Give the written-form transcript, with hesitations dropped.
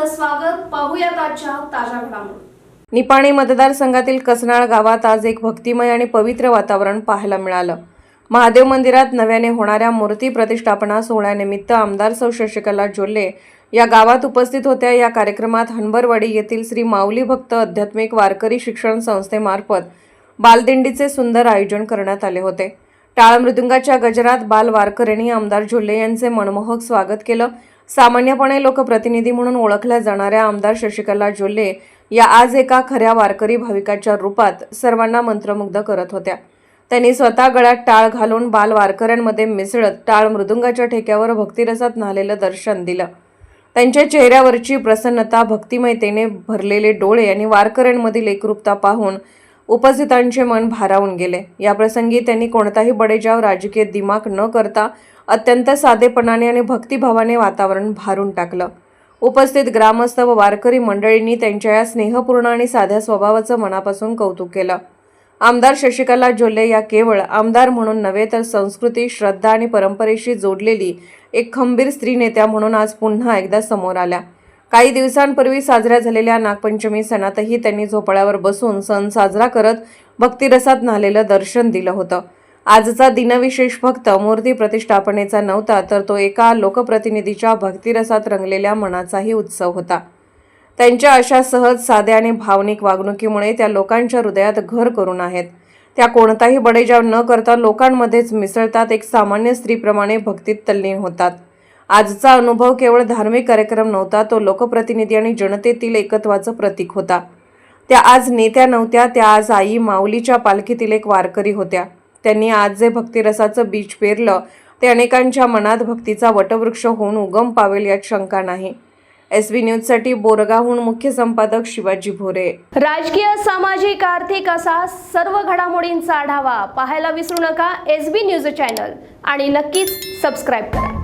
स्वागत. पाहूयात आजच्या ताज्या घडामोडी. निपाणी मतदारसंघातील कसनाळ गावात आज एक भक्तिमय आणि पवित्र वातावरण पाहायला मिळालं. महादेव मंदिरात नव्याने होणाऱ्या मूर्ती प्रतिष्ठापना सोहळ्यानिमित्त आमदार सौ शशिकला जोल्ले या गावात उपस्थित होत्या. या कार्यक्रमात हनबरवाडी येथील श्री माऊली भक्त आध्यात्मिक वारकरी शिक्षण संस्थेमार्फत बालदिंडीचे सुंदर आयोजन करण्यात आले होते. टाळ मृदुंगाच्या गजरात बाल वारकऱ्यांनी आमदार जोल्ले यांचे मनमोहक स्वागत केलं. सामान्यपणे लोकप्रतिनिधी म्हणून ओळखल्या जाणाऱ्या आमदार शशिकला जोल्ले या आज एका खऱ्या वारकरी भाविकाच्या रूपात सर्वांना मंत्रमुग्ध करत होत्या. त्यांनी स्वतः गळ्यात टाळ घालून बाल वारकऱ्यांमध्ये मिसळत टाळ मृदुंगाच्या ठेक्यावर भक्तिरसात न्हालेलं दर्शन दिलं. त्यांच्या चेहऱ्यावरची प्रसन्नता, भक्तिमयतेने भरलेले डोळे आणि वारकऱ्यांमधील एकरूपता पाहून उपस्थितांचे मन भारावून गेले. या प्रसंगी त्यांनी कोणताही बडेजाव, राजकीय दिमाग न करता अत्यंत साधेपणाने आणि भक्तिभावाने वातावरण भारून टाकलं. उपस्थित ग्रामस्थ व वारकरी मंडळींनी त्यांच्या या स्नेहपूर्ण आणि साध्या स्वभावाचं मनापासून कौतुक केलं. आमदार शशिकला जोल्ले या केवळ आमदार म्हणून नव्हे तर संस्कृती, श्रद्धा आणि परंपरेशी जोडलेली एक खंबीर स्त्री नेत्या म्हणून आज पुन्हा एकदा समोर आल्या. काही दिवसांपूर्वी साजऱ्या झालेल्या नागपंचमी सणातही त्यांनी झोपाळ्यावर बसून सण साजरा करत भक्तिरसात न्हालेलं दर्शन दिलं होतं. आजचा दिनविशेष फक्त मूर्ती प्रतिष्ठापनेचा नव्हता, तर तो एका लोकप्रतिनिधीच्या भक्तिरसात रंगलेल्या मनाचाही उत्सव होता. त्यांच्या अशा सहज, साध्या आणि भावनिक वागणुकीमुळे त्या लोकांच्या हृदयात घर करून आहेत. त्या कोणताही बडेजाव न करता लोकांमध्येच मिसळतात, एक सामान्य स्त्रीप्रमाणे भक्तीत तल्लीन होतात. आजचा अनुभव केवळ धार्मिक कार्यक्रम नव्हता, तो लोकप्रतिनिधी आणि जनतेतील एकत्वाचं प्रतीक होता. त्या आज नेत्या नव्हत्या, त्या आज आई माऊलीच्या पालखीतील एक वारकरी होत्या. त्यांनी आज जे भक्तिरसाचं बीज पेरलं ते अनेकांच्या मनात भक्तीचा वटवृक्ष होऊन उगम पावेल यात शंका नाही. SB न्यूजसाठी बोरगावहून मुख्य संपादक शिवाजी भोरे. राजकीय, सामाजिक, आर्थिक असा सर्व घडामोडींचा आढावा पाहायला विसरू नका SB न्यूज चॅनल आणि नक्कीच सबस्क्राईब करा.